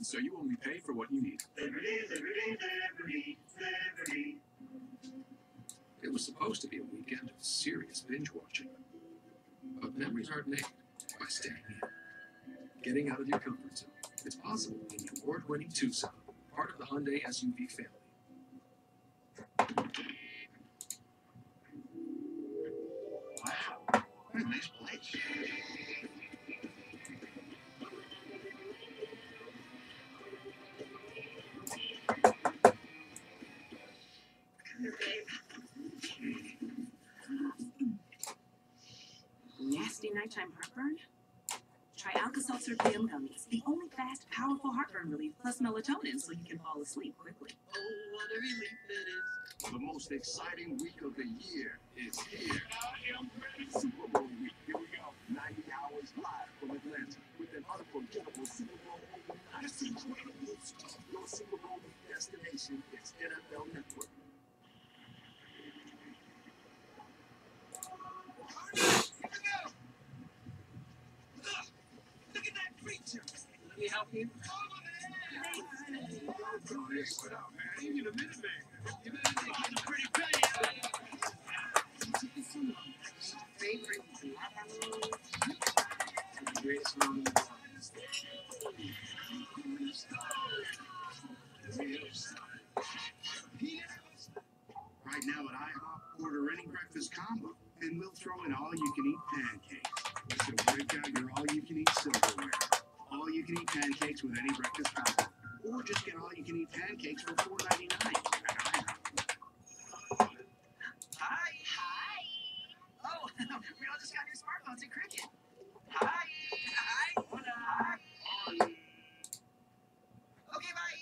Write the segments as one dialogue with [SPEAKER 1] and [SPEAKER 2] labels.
[SPEAKER 1] So you only pay for what you need. It was supposed to be a weekend of serious binge watching. But memories aren't made by staying in. Getting out of your comfort zone. It's possible in the award-winning Tucson, part of the Hyundai SUV family.
[SPEAKER 2] Wow, what a nice place.
[SPEAKER 3] Nasty nighttime heartburn? Try Alka-Seltzer PM gummies, the only fast, powerful heartburn relief plus melatonin so you can fall asleep quickly.
[SPEAKER 4] Oh, what a relief it is.
[SPEAKER 2] The most exciting week of the year is here. I am ready. Super Bowl week. Here we go. 90 hours live from Atlanta with an unforgettable Super Bowl opening. This incredible stuff. Your Super Bowl week destination is NFL Network.
[SPEAKER 4] Look at that creature. Let me help you.
[SPEAKER 2] What up, man? You need a minute, man.
[SPEAKER 4] You better be getting pretty penny out of
[SPEAKER 3] Favorite
[SPEAKER 1] The greatest moment of the
[SPEAKER 2] Right now at IHOP, order any breakfast combo, and we'll throw in all-you-can-eat pancakes. So break out your all-you-can-eat silverware. All-you-can-eat pancakes with any breakfast combo. Or just get all-you-can-eat pancakes for $4.99 at IHOP.
[SPEAKER 4] Hi. Hi. Oh, we all just got new smartphones at Cricket. Hi. Hi. What up? Hi. Okay, bye.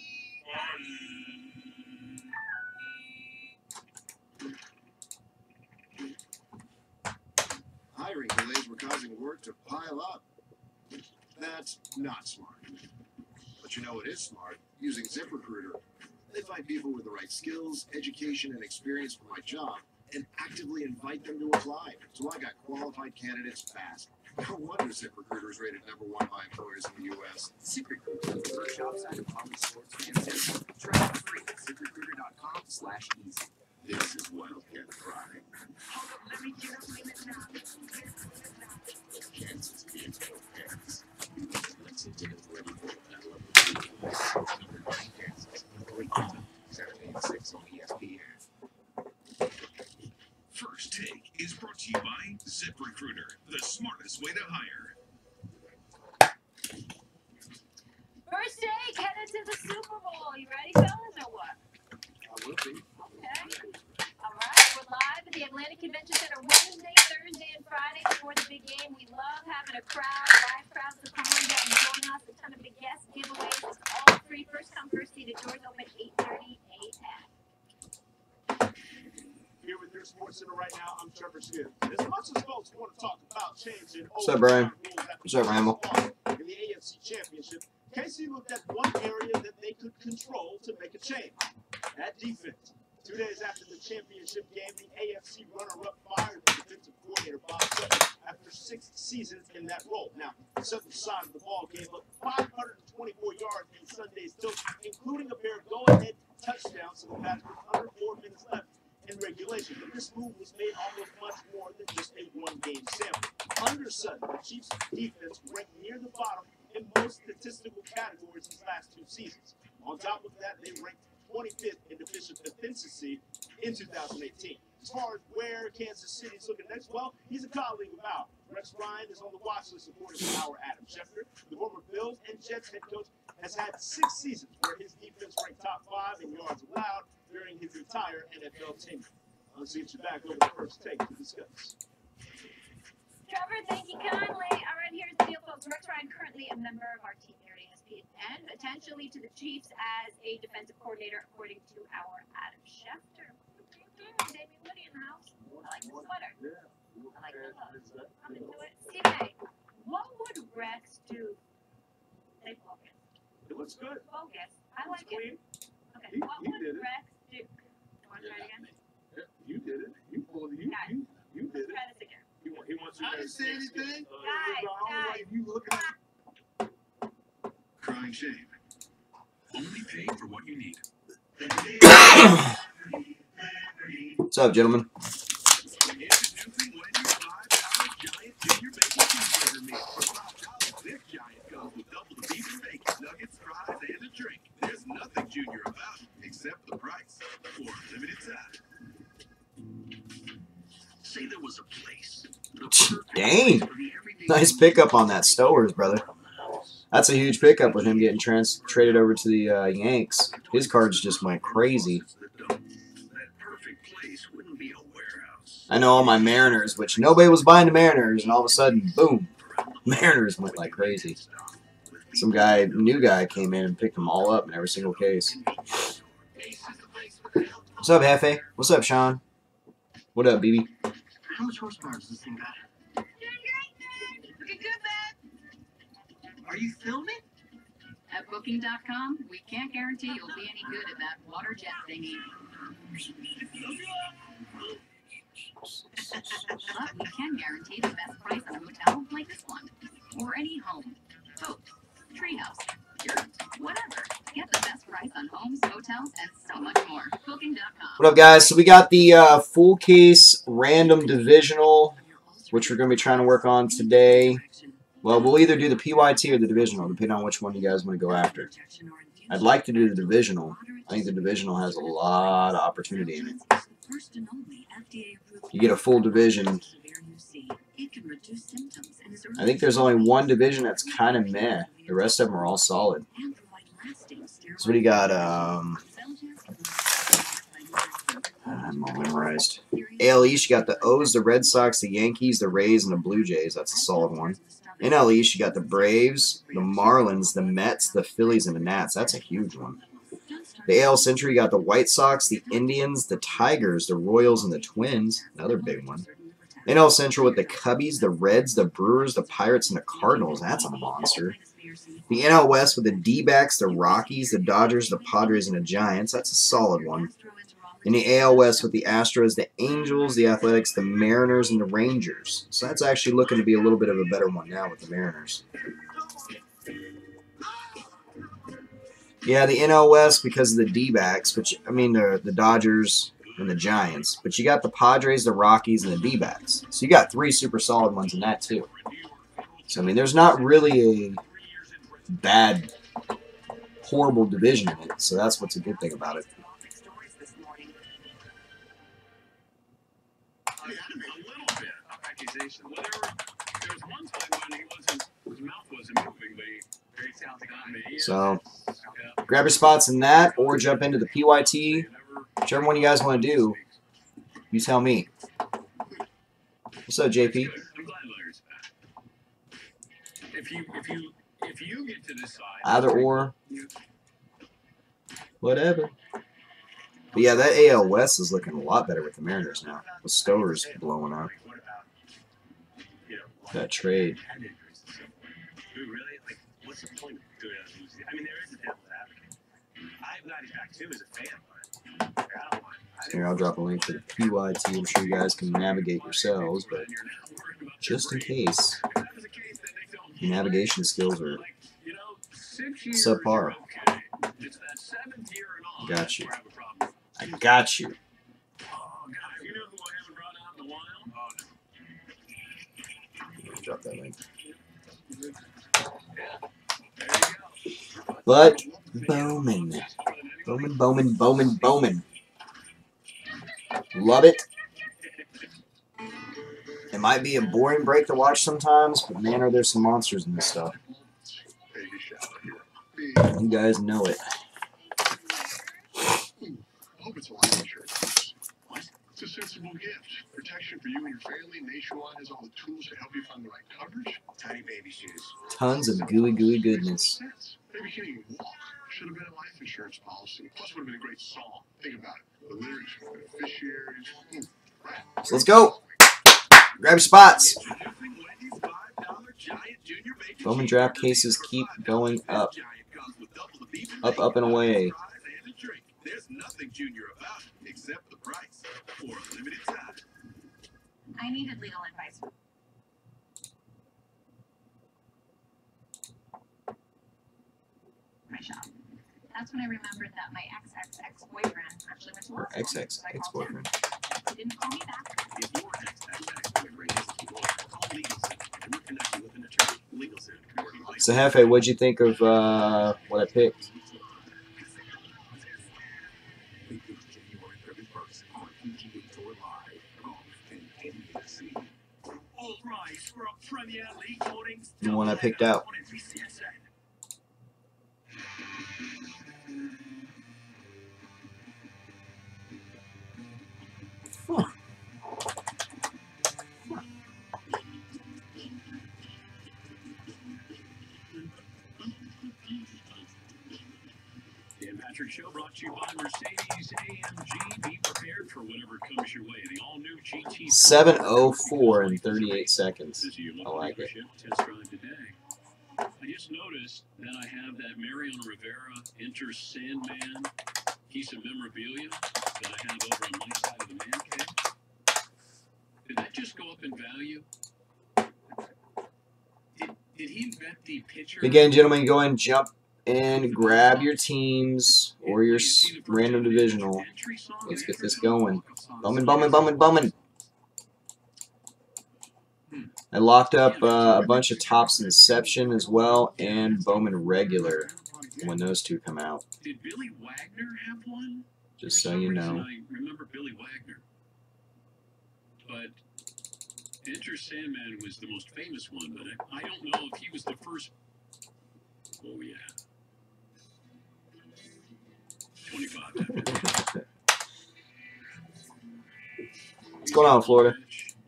[SPEAKER 2] Hiring delays were causing work to pile up. That's not smart. But you know what is smart? Using ZipRecruiter. They find people with the right skills, education, and experience for my job, and actively invite them to apply. So I got qualified candidates fast. No wonder ZipRecruiter is rated #1 by employers in the U.S.
[SPEAKER 1] ZipRecruiter, the first job site of Army sports fans. Try it free at ZipRecruiter.com/easy.
[SPEAKER 2] This is Wildcat Friday.
[SPEAKER 4] Hold up, let me get up in it now.
[SPEAKER 2] Kansas being no parents.
[SPEAKER 1] Lexington is ready for a battle of the Blues. Number 9 Kansas, Clayton, Saturday at 6 on ESPN.
[SPEAKER 5] First Take is brought to you by ZipRecruiter, the smartest way to hire.
[SPEAKER 6] First Take headed to the Super Bowl. You ready, fellas, or what?
[SPEAKER 1] I will be.
[SPEAKER 6] Okay. All right, we're live at the Atlantic Convention Center Wednesday, Thursday, and Friday before the big game. We love having a crowd, live crowds to come on down and join us. A ton of big guests, giveaways. It's all free. First come, first seated. Doors open 8:30 a.m.
[SPEAKER 7] Here with your Sports Center right now, I'm Trevor Smith. As much as folks want to talk about changing
[SPEAKER 8] What's up, Brian?
[SPEAKER 7] What's
[SPEAKER 8] up, Ramble?
[SPEAKER 7] In the AFC Championship, KC looked at one area that they could control to make a change. That defense. 2 days after the championship game, the AFC runner-up fired the defensive coordinator Bob Sutton after 6 seasons in that role. Now, the Southern side of the ball gave up 524 yards in Sunday's tilt, including a pair of go-ahead touchdowns to the Pats with under 4 minutes left in regulation. But this move was made almost much more than just a one-game sample. Under Sutton, the Chiefs' defense ranked near the bottom in most statistical categories these last 2 seasons. On top of that, they ranked 25th in division efficiency in 2018. As far as where Kansas City is looking next, well, he's a colleague of ours. Rex Ryan is on the watch list according to our Adam Schefter. The former Bills and Jets head coach has had 6 seasons where his defense ranked top 5 in yards allowed during his entire NFL tenure. Let's get you back over the First Take to discuss.
[SPEAKER 6] Trevor, thank you kindly. All right, here's the deal, folks. Rex Ryan, currently a member of our team here at ESPN, and potentially to the Chiefs as a defensive coordinator, according to our Adam Schefter. Damien Woody in the house. I like the sweater. I like the look. I'm into it. Stephen A., what would Rex do? Say bogus.
[SPEAKER 7] It looks good.
[SPEAKER 6] Bogus. I like
[SPEAKER 7] Clean.
[SPEAKER 6] it. Okay, what
[SPEAKER 7] He
[SPEAKER 6] would
[SPEAKER 7] did it.
[SPEAKER 6] Rex do? You want to try it again?
[SPEAKER 7] Yeah, you did it. You pulled it. You did
[SPEAKER 6] Let's
[SPEAKER 7] it.
[SPEAKER 6] try this again.
[SPEAKER 7] He wants you
[SPEAKER 2] I didn't say anything.
[SPEAKER 6] Guys.
[SPEAKER 7] You looking at
[SPEAKER 2] Crying shame.
[SPEAKER 5] Only pay for what you need.
[SPEAKER 8] What's up, gentlemen?
[SPEAKER 5] Introducing Wendy's $5 giant junior bacon cheeseburger meal. For $5, this giant comes with double the beef and bacon, nuggets, fries, and a drink. There's nothing junior about it except the price. For a limited time. Say there was a place.
[SPEAKER 8] Dang. Nice pickup on that Stowers, brother. That's a huge pickup with him getting traded over to the Yanks. His cards just went crazy. I know all my Mariners, which nobody was buying the Mariners, and all of a sudden, boom, Mariners went like crazy. Some guy, new guy, came in and picked them all up in every single case. What's up, Hefe? What's up, Sean? What up, BB?
[SPEAKER 4] How much horsepower does this thing got? Looking good, man. Are you filming?
[SPEAKER 3] At Booking.com, we can't guarantee you'll be any good at that water jet thingy. But we can guarantee the best price on a hotel like this one. Or any home, boat, treehouse, yurt, whatever. Get the best price on homes, hotels, and so much more. Booking.com.
[SPEAKER 8] What up, guys? So we got the full case random divisional, which we're going to be trying to work on today. Well, we'll either do the PYT or the divisional, depending on which one you guys want to go after. I'd like to do the divisional. I think the divisional has a lot of opportunity in it. You get a full division. I think there's only one division that's kind of meh. The rest of them are all solid. So what do you got? I'm all memorized. AL East, you got the O's, the Red Sox, the Yankees, the Rays, and the Blue Jays. That's a solid one. NL East, you got the Braves, the Marlins, the Mets, the Phillies, and the Nats. That's a huge one. The AL Central, you got the White Sox, the Indians, the Tigers, the Royals, and the Twins. Another big one. NL Central with the Cubbies, the Reds, the Brewers, the Pirates, and the Cardinals. That's a monster. The NL West with the D-backs, the Rockies, the Dodgers, the Padres, and the Giants. That's a solid one. In the AL West with the Astros, the Angels, the Athletics, the Mariners, and the Rangers. So that's actually looking to be a little bit of a better one now with the Mariners. Yeah, the NL West because of the D-backs, which, I mean, the Dodgers and the Giants. But you got the Padres, the Rockies, and the D-backs. So you got three super solid ones in that, too. So, I mean, there's not really a bad, horrible division in it. So that's what's a good thing about it. So, grab your spots in that, or jump into the PYT. Whichever one you guys want to do, you tell me. What's up, JP? Either or. Whatever. But yeah, that AL West is looking a lot better with the Mariners now. With Stowers blowing up. That trade.
[SPEAKER 5] What's the point of doing it? I mean, there is a devil's advocate. I'm not exactly as a fan, but I don't mind.
[SPEAKER 8] Here, I'll drop a link to the PYT. I'm sure you guys can navigate yourselves, but just in case, your navigation skills are subpar. Got you. I got you. Drop that link. But Bowman. Bowman. Love it. It might be a boring break to watch sometimes, but man, are there some monsters in this stuff. You guys know it.
[SPEAKER 2] Hope it's a life insurance. What? It's a sensible gift. Protection for you and your family. Nationwide has all the tools to help you find the right coverage. Tiny baby shoes.
[SPEAKER 8] Tons of gooey goodness.
[SPEAKER 2] Baby can't even walk. Should have been a life insurance policy. Plus, would have been a great song. Think about it. The lyrics for beneficiaries.
[SPEAKER 8] So let's go. Grab your spots. Bowman draft cases keep going up. Up and away.
[SPEAKER 5] There's nothing junior about it except the price for a limited time.
[SPEAKER 3] I needed legal advice. My shop. That's when I remembered that my ex-boyfriend actually went to law
[SPEAKER 8] Or
[SPEAKER 3] school. So I called him.
[SPEAKER 8] ex-boyfriend.
[SPEAKER 3] He didn't call me back.
[SPEAKER 5] If your ex-boyfriend is a lawyer, call Legal Center and we'll connect you with an attorney. Legal Center.
[SPEAKER 8] So, Hefe, what'd you think of what I picked? The one I picked out. Huh.
[SPEAKER 5] Dan Patrick Show brought to you by Mercedes AMG. Be prepared for whatever comes your way. The all-new GT
[SPEAKER 8] 7:04 in 38 seconds. I like it.
[SPEAKER 5] Test drive today. I just noticed that I have that Mariano Rivera Enter Sandman piece of memorabilia that I have over on my side of the man cave. Did that just go up in value? Did he invent the picture?
[SPEAKER 8] Again, gentlemen, go ahead and jump and grab your teams or your random divisional. Let's get this going. Bumming, bumming, bumming, bumming. I locked up a bunch of Topps Inception as well and Bowman Regular when those two come out.
[SPEAKER 5] Did Billy Wagner have one?
[SPEAKER 8] Just so you know.
[SPEAKER 5] I remember Billy Wagner. But Enter Sandman was the most famous one, but I don't know if he was the first. Oh, yeah. 25.
[SPEAKER 8] What's going on, Florida?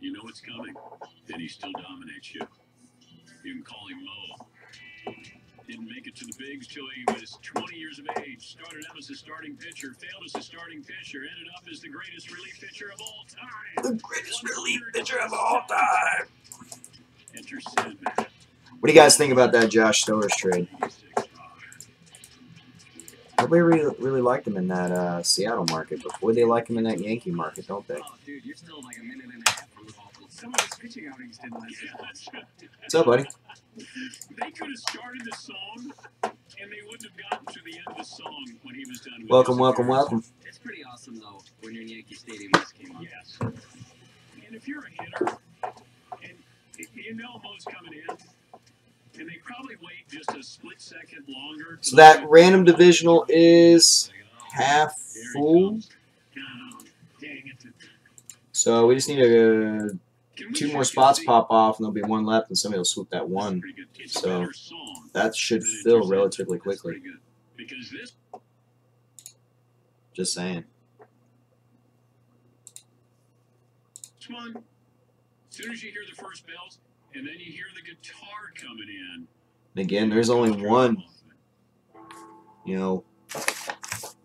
[SPEAKER 5] You know what's coming, and he still dominates you. You can call him Mo. Didn't make it to the bigs till he was 20 years of age. Started out as a starting pitcher, failed as a starting pitcher, ended up as the greatest relief pitcher of all time.
[SPEAKER 8] The greatest relief pitcher of all time.
[SPEAKER 5] Enter Sandman.
[SPEAKER 8] What do you guys think about that Josh Stowers trade? Nobody really liked him in that Seattle market, but boy, they like him in that Yankee market, don't they?
[SPEAKER 4] Oh, dude, you're still like a minute and a half from awful. Some of his pitching outings didn't last as long.
[SPEAKER 8] What's up, buddy?
[SPEAKER 5] They could have started the song, and they wouldn't have gotten to the end of the song when he was done with
[SPEAKER 8] Welcome,
[SPEAKER 5] his
[SPEAKER 8] welcome,
[SPEAKER 5] appearance.
[SPEAKER 8] welcome.
[SPEAKER 4] It's pretty awesome, though, when you're in Yankee Stadium and this came on.
[SPEAKER 5] Yes. And if you're a hitter, and you know Mo's coming in, and they probably wait just a split second longer.
[SPEAKER 8] So that random divisional is half full.
[SPEAKER 5] Dang it.
[SPEAKER 8] So we just need two more spots pop off, and there'll be one left, and somebody will swoop that one. So that should fill relatively quickly. Just saying.
[SPEAKER 5] Come on. As soon as you hear the first bells, and then you hear the guitar coming in.
[SPEAKER 8] And again, there's only one,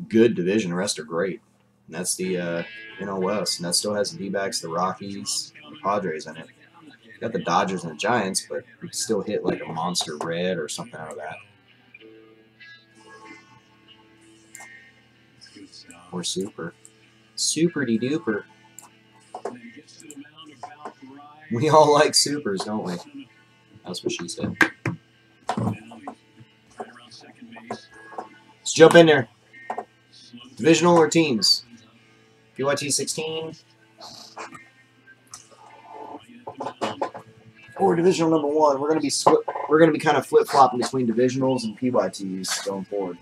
[SPEAKER 8] good division. The rest are great. And that's the NL West. And that still has the D-backs, the Rockies, the Padres in it. Got the Dodgers and the Giants, but you can still hit like a monster red or something out of that. Or super. Super-de-duper. We all like supers, don't we? That's what she said. Let's jump in there. Divisional or teams? PYT 16. Or divisional number 1. We're gonna be kind of flip flopping between divisionals and PYTs going forward.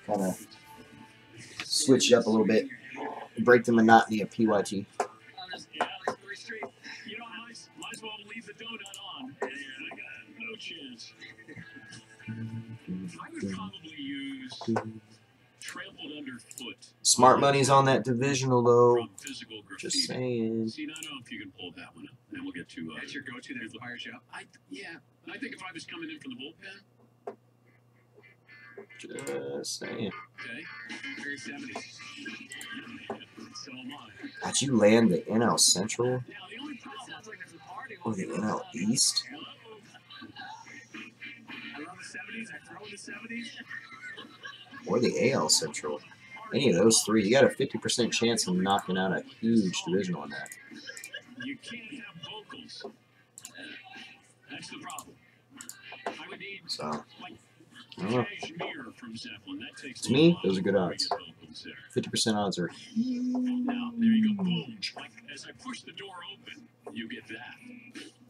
[SPEAKER 8] Kind of switch it up a little bit, break the monotony of PYT.
[SPEAKER 5] I would probably use trampled underfoot.
[SPEAKER 8] Smart money's on that divisional though.
[SPEAKER 5] From physical graffiti.
[SPEAKER 8] Just saying.
[SPEAKER 5] See, I don't know if you can pull that one up. Then we'll get to.
[SPEAKER 4] That's your go-to that fire shop.
[SPEAKER 5] Yeah, I think if I was coming in from the bullpen.
[SPEAKER 8] Just saying.
[SPEAKER 5] Okay. Very 70s. So am I.
[SPEAKER 8] How'd you land the NL Central
[SPEAKER 5] Now the only problem
[SPEAKER 4] Sounds like there's a party.
[SPEAKER 8] or the NL East?
[SPEAKER 5] I love the 70s. I throw in the 70s.
[SPEAKER 8] Or the AL Central? Any of those three, you got a 50% chance of knocking out a huge divisional on that.
[SPEAKER 5] You can't have vocals. That's the problem. I would need
[SPEAKER 8] So, I don't know. To me, those are good odds. 50% odds are.
[SPEAKER 5] Now, there you go. Boom. Like, as I push the door open, you get that.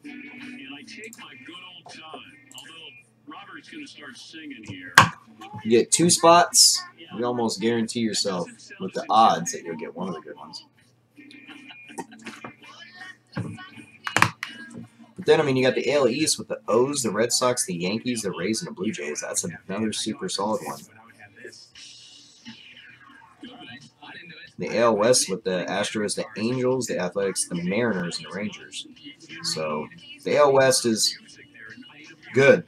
[SPEAKER 5] And I take my good old time. Although Robert's going to start singing here.
[SPEAKER 8] You get 2 spots, you almost guarantee yourself with the odds that you'll get one of the good ones. But then, I mean, you got the AL East with the O's, the Red Sox, the Yankees, the Rays, and the Blue Jays. That's another super solid one. The AL West with the Astros, the Angels, the Athletics, the Mariners, and the Rangers. So the AL West is good.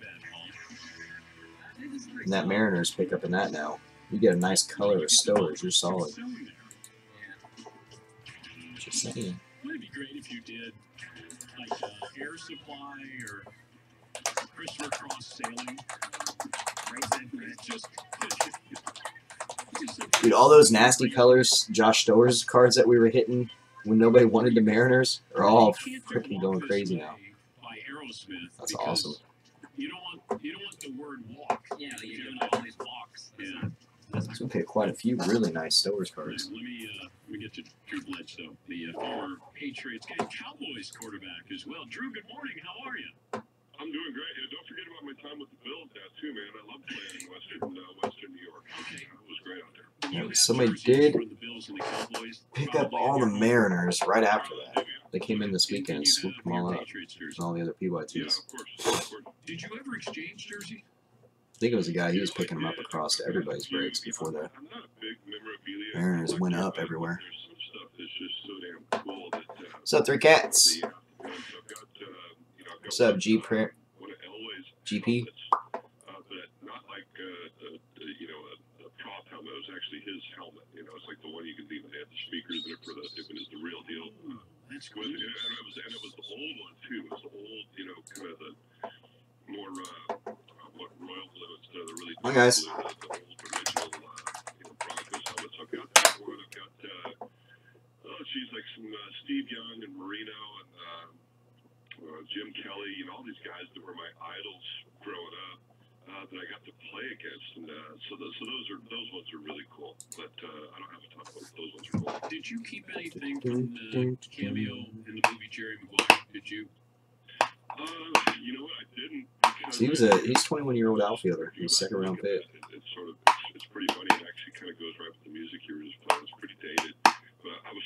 [SPEAKER 8] And that Mariners pick up in that now. You get a nice color of Stowers. You're solid. Just saying.
[SPEAKER 5] Wouldn't it be great if you did like air supply or Christopher Cross sailing? Just
[SPEAKER 8] Dude, all those nasty colors, Josh Stowers cards that we were hitting when nobody wanted the Mariners are all freaking going crazy now. That's awesome.
[SPEAKER 5] You don't want the word walk. Yeah, you don't want all these walks. Yeah.
[SPEAKER 8] So we hit quite a few really nice Stowers cards.
[SPEAKER 5] Let me get to Drew Bledsoe, the former Patriots and Cowboys quarterback as well. Drew, good morning. How are you?
[SPEAKER 9] I'm doing great. Yeah, don't forget about my time with the Bills now, too, man. I love playing in Western New York. Okay. It was great out there.
[SPEAKER 8] Yeah, somebody did pick up all the Mariners right after that. They came in this weekend and swooped them all up. And all the other PYTs.
[SPEAKER 9] Yeah, of course.
[SPEAKER 5] Did you ever exchange jersey?
[SPEAKER 8] I think it was a guy, he was picking them up across to everybody's breaks before the Mariners went up everywhere. What's up, Three Cats? What's up, GP?
[SPEAKER 9] Not like a prop helmet. It was actually his helmet. You know, it's like the one you could even add the speakers in it for if it is the real deal.
[SPEAKER 5] That's cool.
[SPEAKER 9] And it was the old one too. It was the old, kind of the more what Royal Blue instead of the really
[SPEAKER 8] Hi guys.
[SPEAKER 9] blue, the old original Broncos helmets. So I've got that one. I've got like some Steve Young and Marino and Jim Kelly, all these guys that were my idols growing up that I got to play against, and so those ones are really cool. But I don't have a ton of them. Those ones are cool.
[SPEAKER 5] Did you keep anything from the cameo in the movie Jerry Maguire? Did you?
[SPEAKER 9] You know what? I didn't.
[SPEAKER 8] So he's 21-year-old outfielder. He's second round pick.
[SPEAKER 9] It's pretty funny. It actually kind of goes right with the music you were just playing. It's pretty dated. But I was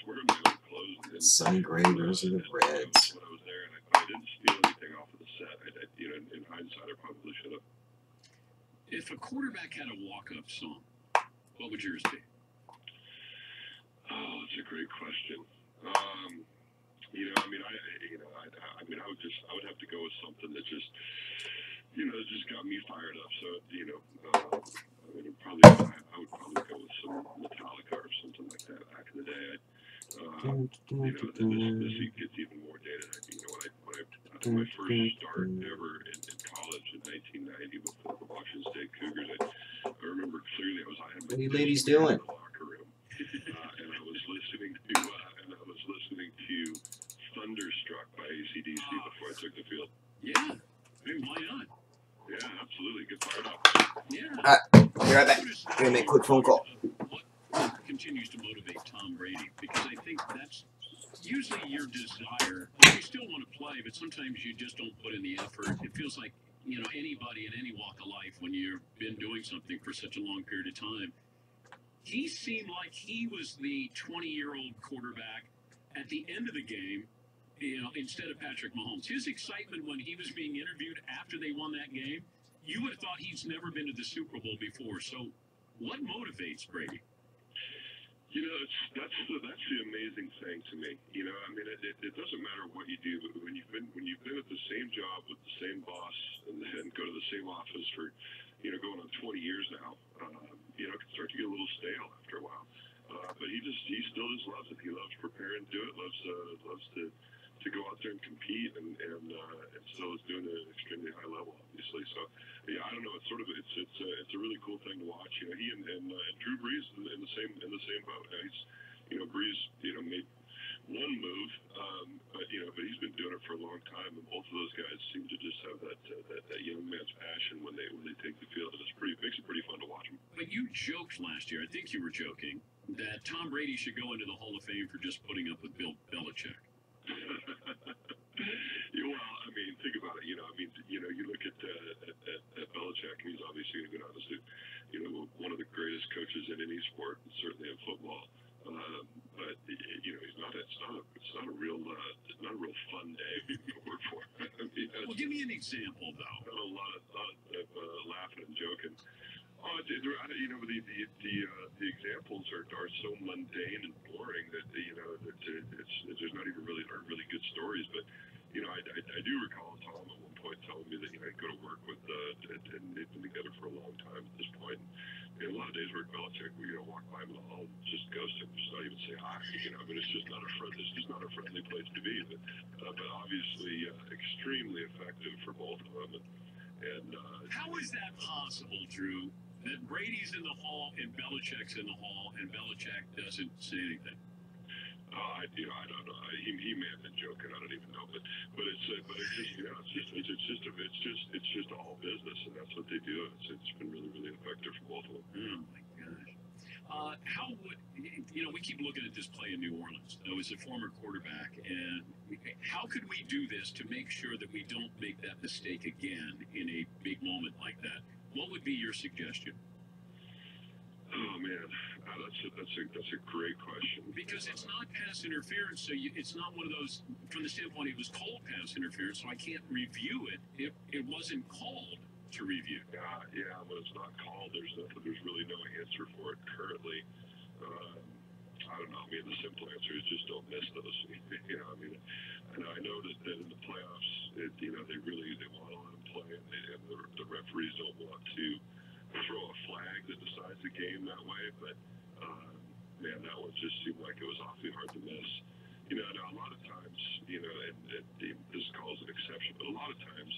[SPEAKER 9] wearing my own clothes.
[SPEAKER 8] Sunny gray versus the Reds.
[SPEAKER 9] When I was there, and I didn't steal anything off of the set. In hindsight, I probably should have.
[SPEAKER 5] If a quarterback had a walk-up song, what would yours be?
[SPEAKER 9] Oh, that's a great question. I would have to go with something that just, that just got me fired up. So, I would probably go with some Metallica or something like that back in the day. This gets even more dated. When I had my first start ever in college in 1990 with the Washington State Cougars, I remember clearly I had my
[SPEAKER 8] what are you ladies doing?
[SPEAKER 9] in the locker room, and I was listening to Thunderstruck by AC/DC before I took the field.
[SPEAKER 5] Yeah. Hey, why not?
[SPEAKER 9] Yeah, absolutely. Get fired up.
[SPEAKER 5] Yeah.
[SPEAKER 8] Alright, I'll be right back. I'm gonna make a quick phone call.
[SPEAKER 5] What continues to motivate Tom Brady? Because I think that's usually your desire. You still want to play, but sometimes you just don't put in the effort. It feels like, anybody in any walk of life, when you've been doing something for such a long period of time, he seemed like he was the 20-year-old quarterback at the end of the game, instead of Patrick Mahomes. His excitement when he was being interviewed after they won that game, you would have thought he's never been to the Super Bowl before. So what motivates Brady?
[SPEAKER 9] That's the amazing thing to me. It doesn't matter what you do, but when you've been at the same job with the same boss and go to the same office for, going on 20 years now, it can start to get a little stale after a while. But he still just loves it. He loves preparing to do it. Loves to go out there and compete, and still is doing it at an extremely high level, obviously. So yeah, I don't know. It's a really cool thing to watch. He and Drew Brees in the same boat. Brees made one move, but he's been doing it for a long time, and both of those guys seem to just have that young man's passion when they take the field, and makes it pretty fun to watch them.
[SPEAKER 10] But you joked last year, I think you were joking, that Tom Brady should go into the Hall of Fame for just putting up with Bill Belichick.
[SPEAKER 9] Yeah, well, I mean, think about it. You look at Belichick, and he's obviously going to go down as one of the greatest coaches in any sport, and certainly in football. But he's not. It's not a real fun day to work for. I mean,
[SPEAKER 10] Well, give me an example, though.
[SPEAKER 9] A lot of laughing and joking. Oh, the examples are so mundane and boring that there's not even aren't really good stories. But I do recall Tom at one point telling me that he'd go to work with and they've been together for a long time at this point. And a lot of days where Belichick would walk by him in the hall, just ghost him, just not even say hi. I mean, it's just not a friendly place to be. But obviously extremely effective for both of them. And
[SPEAKER 10] how is that possible, Drew? That Brady's in the hall and Belichick's in the hall, and Belichick doesn't say anything.
[SPEAKER 9] I don't know. He may have been joking. I don't even know. But it's just all business, and that's what they do. It's been really, really effective for both of them.
[SPEAKER 10] Oh my gosh. How would we keep looking at this play in New Orleans? I was a former quarterback, and how could we do this to make sure that we don't make that mistake again in a big moment like that? What would be your suggestion?
[SPEAKER 9] Oh man, that's a great question.
[SPEAKER 10] Because it's not pass interference, so it's not one of those. From the standpoint, it was called pass interference, so I can't review it. It wasn't called to review.
[SPEAKER 9] Yeah, when it's not called, there's really no answer for it currently. I don't know. I mean, the simple answer is just don't miss those. I mean, I know that in the playoffs, they want to let them play, and the referees don't want to throw a flag that decides the game that way. But man, that one just seemed like it was awfully hard to miss. Now a lot of times, and this call is an exception, but a lot of times,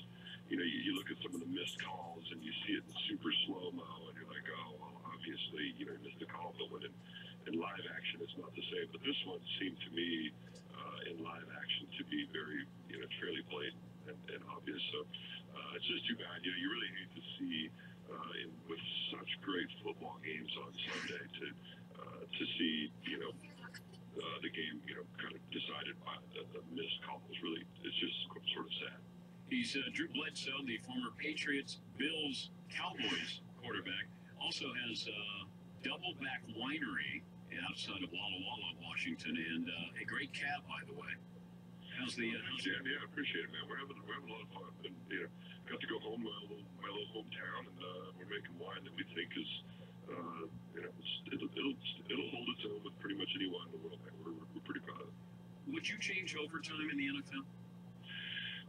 [SPEAKER 9] you look at some of the missed calls and you see it in super slow mo, and you're like, oh, well, obviously, you missed the call, but when in live action, it's not the same. But this one seemed to me in live action to be very, fairly blatant and obvious. So it's just too bad. You really hate to see with such great football games on Sunday to see the game kind of decided by the missed calls. Really, it's just sort of sad.
[SPEAKER 10] He's Drew Bledsoe, the former Patriots, Bills, Cowboys quarterback. Also has Double Back Winery outside of Walla Walla, Washington, and a great cab, by the way. How's the?
[SPEAKER 9] Yeah, I appreciate it, man. We're having a lot of fun, and got to go home to my little hometown, and we're making wine that we think is, it'll hold its own with pretty much any wine in the world. Man. We're pretty proud of it.
[SPEAKER 10] Would you change overtime in the NFL?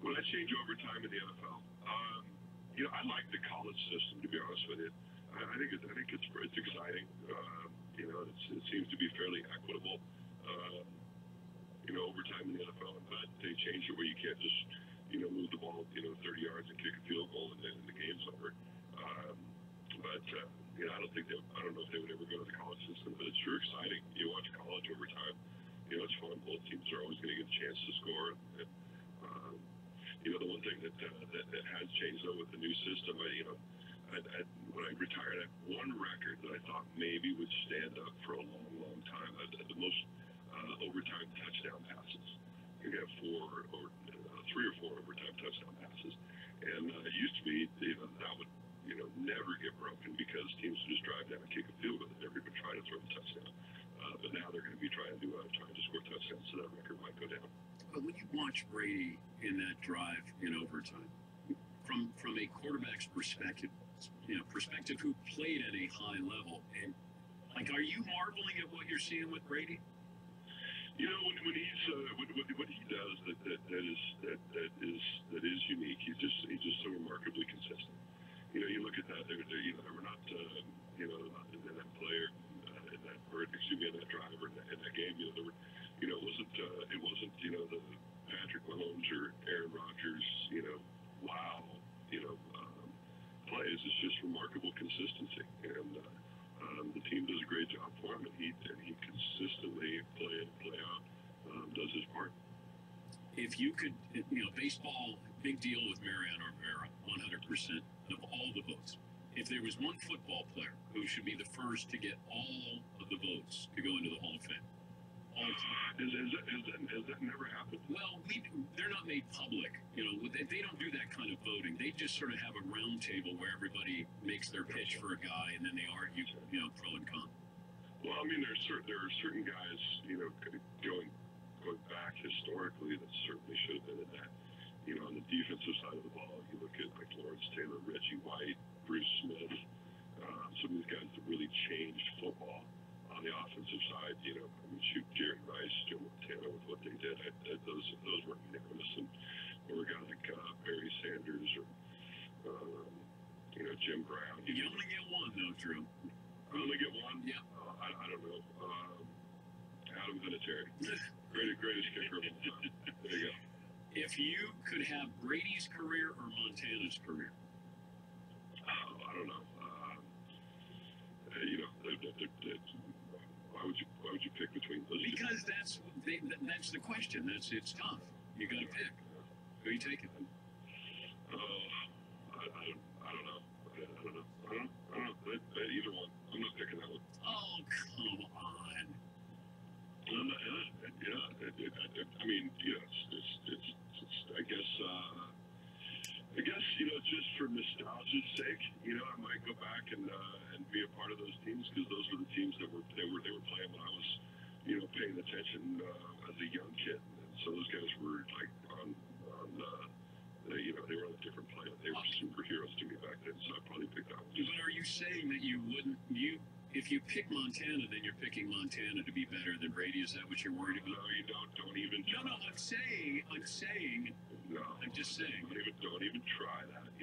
[SPEAKER 9] Would I change overtime in the NFL? I like the college system, to be honest with you. I think it's exciting. It seems to be fairly equitable. Overtime in the NFL, and they changed it where you can't just, move the ball, 30 yards and kick a field goal and then the game's over. But I don't know if they would ever go to the college system, but it's sure exciting. You watch college overtime, it's fun. Both teams are always going to get a chance to score. And, the one thing that has changed though with the new system, when I retired, I had one record that I thought maybe would stand up for a long, long time. The most overtime touchdown passes. You have 3 or 4 overtime touchdown passes, and it used to be that would never get broken because teams would just drive down and kick a field goal and never even try to throw a touchdown. But now they're going to be trying to score touchdowns, so that record might go down.
[SPEAKER 10] But when you watch Brady in that drive in overtime, from a quarterback's perspective, who played at a high level, and are you marveling at what you're seeing with Brady?
[SPEAKER 9] When he's what he does that is unique. He's just so remarkably consistent. You look at that. There were not in that player in that driver in that game. It wasn't the Patrick Mahomes or Aaron Rodgers. Wow. Plays. It's just remarkable consistency, and the team does a great job for him, and he consistently play in, play out
[SPEAKER 10] if you could, baseball, big deal with Mariano Rivera, 100% of all the votes. If there was one football player who should be the first to get all of the votes to go into the Hall of Fame.
[SPEAKER 9] Has that never happened?
[SPEAKER 10] Well, they're not made public. They don't do that kind of voting. They just sort of have a round table where everybody makes their pitch for a guy, and then they argue, pro and con.
[SPEAKER 9] Well, I mean, there are certain guys, going back historically that certainly should have been in that. On the defensive side of the ball, you look at like Lawrence Taylor, Reggie White, Bruce Smith, some of these guys that really changed football. On the offensive side, shoot, Jerry Rice, Joe Montana with what they did. Those weren't unanimous. Or a guy like Barry Sanders or, Jim Brown.
[SPEAKER 10] You only get one, though, Drew.
[SPEAKER 9] I only get one?
[SPEAKER 10] Yeah.
[SPEAKER 9] I don't know. Adam Vinatieri. Greatest kicker of all time. There you go.
[SPEAKER 10] If you could have Brady's career or Montana's career?
[SPEAKER 9] I don't know. Why would you pick between those?
[SPEAKER 10] Because that's the question. It's tough. You got to pick. Who are you taking?
[SPEAKER 9] I don't know. Either one. I'm not picking that one.
[SPEAKER 10] Oh, come on.
[SPEAKER 9] I guess just for nostalgia's sake, I might go back and be a part of those teams because those were the teams that were playing when I was, paying attention as a young kid. And so those guys were like they were on a different planet. They were superheroes to me back then. So I'd probably pick that one.
[SPEAKER 10] But are you saying that you wouldn't? If you pick Montana, then you're picking Montana to be better than Brady. Is that what you're worried about?
[SPEAKER 9] No, you don't. Don't even.
[SPEAKER 10] No. I'm saying.
[SPEAKER 9] No.
[SPEAKER 10] I'm just saying.
[SPEAKER 9] Don't even try that. I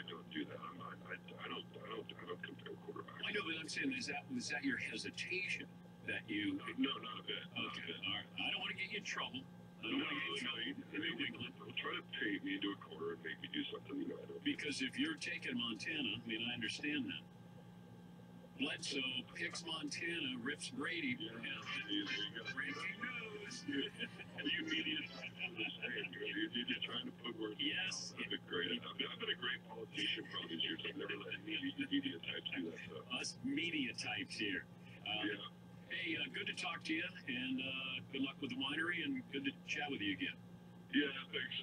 [SPEAKER 9] don't do that. I don't compare quarterbacks.
[SPEAKER 10] I know, but I'm saying, is that your hesitation that you?
[SPEAKER 9] No, not a bit.
[SPEAKER 10] Okay. All right. I don't want to get you in trouble. In New England.
[SPEAKER 9] Don't try to paint me into a corner and make me do something I don't.
[SPEAKER 10] Because if you're taking Montana, I understand that. Bledsoe picks Montana, rips Brady.
[SPEAKER 9] Yeah, there you go.
[SPEAKER 10] Breaking news.
[SPEAKER 9] You media you're trying to put words.
[SPEAKER 10] Yes.
[SPEAKER 9] I've been a great politician for all these years. I've never let media types do that stuff.
[SPEAKER 10] Us media types here.
[SPEAKER 9] Yeah.
[SPEAKER 10] Hey, good to talk to you, and good luck with the winery, and good to chat with you again.
[SPEAKER 9] Yeah, thanks,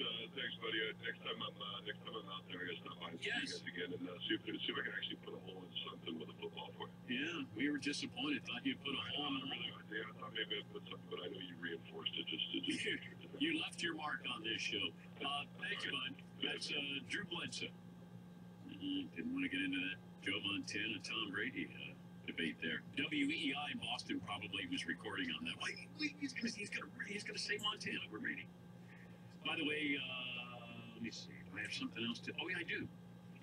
[SPEAKER 9] buddy. Next time I'm out there, I guess stop by and see you guys again and see if I can actually put a hole in something with a football for you.
[SPEAKER 10] Yeah, we were disappointed. Thought you'd put a hole in it.
[SPEAKER 9] Yeah, I thought maybe I'd put something, but I know you reinforced it just
[SPEAKER 10] You left your mark on this show. Thank you, bud. That's Drew Bledsoe. Didn't want to get into that Joe Montana, Tom Brady debate there. WEI in Boston probably was recording on that. Well, he's gonna say Montana. We're reading. By the way, let me see. Do I have something else to? Oh, yeah, I do.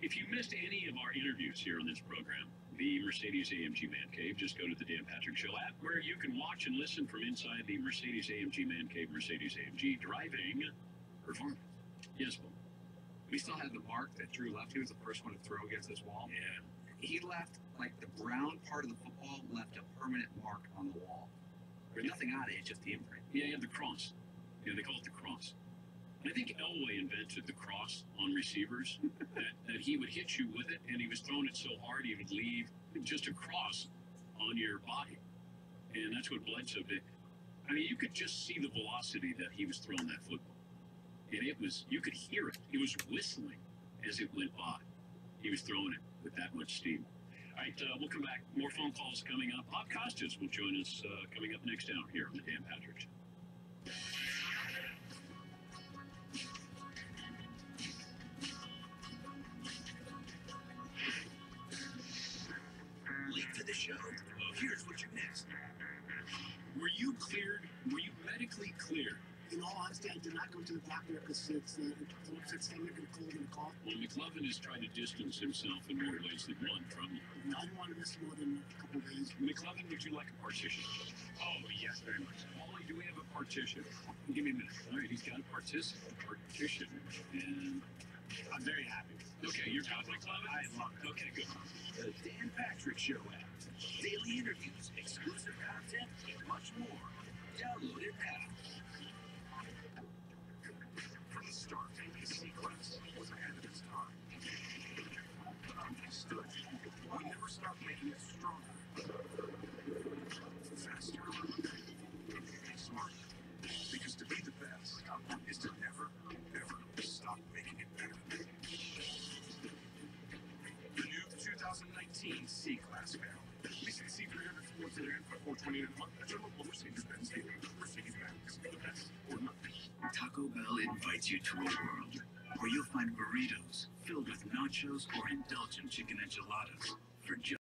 [SPEAKER 10] If you missed any of our interviews here on this program, the Mercedes-AMG Man Cave, just go to the Dan Patrick Show app, where you can watch and listen from inside the Mercedes-AMG Man Cave, Mercedes-AMG driving performance. Yes, Paul.
[SPEAKER 1] We still had the mark that Drew left. He was the first one to throw against this wall.
[SPEAKER 10] Yeah.
[SPEAKER 1] He left, like the brown part of the football left a permanent mark on the wall. There's nothing on it, it's just the imprint.
[SPEAKER 10] Yeah, you have the cross. Yeah, they call it the cross. I think Elway invented the cross on receivers, that he would hit you with it, and he was throwing it so hard he would leave just a cross on your body. And that's what Bledsoe did. You could just see the velocity that he was throwing that football. And you could hear it. He was whistling as it went by. He was throwing it with that much steam. All right, we'll come back. More phone calls coming up. Bob Costas will join us coming up next hour here on the Dan Patrick Show.
[SPEAKER 5] Late to the show? Here's what you missed.
[SPEAKER 10] Were you cleared? Were you medically cleared?
[SPEAKER 11] In all honesty, I did not go to the doctor because it's stomach and cold and cough.
[SPEAKER 10] Well, McLovin has tried to distance himself in more ways than one from you.
[SPEAKER 11] I didn't want to miss more than a couple of days.
[SPEAKER 10] McLovin, would you like a partition?
[SPEAKER 1] Oh, yes, very much.
[SPEAKER 10] Wally, do we have a partition? Give me a minute. All right, he's got a partition, and
[SPEAKER 1] I'm very happy.
[SPEAKER 10] Okay, you're got McLovin?
[SPEAKER 1] I love it.
[SPEAKER 10] Okay, good.
[SPEAKER 5] The Dan Patrick Show app. Daily interviews, exclusive content, and much more. Download it now. start making it stronger, faster, smarter. Because to be the best is to never, ever stop making it better. The new 2019 C-Class family. Leasing C300 sports sedan for $429 a month. That's your local Mercedes-Benz dealer. Mercedes-Benz, the best or nothing. Taco Bell invites you to a world where you'll find burritos filled with nachos or indulgent chicken enchiladas for just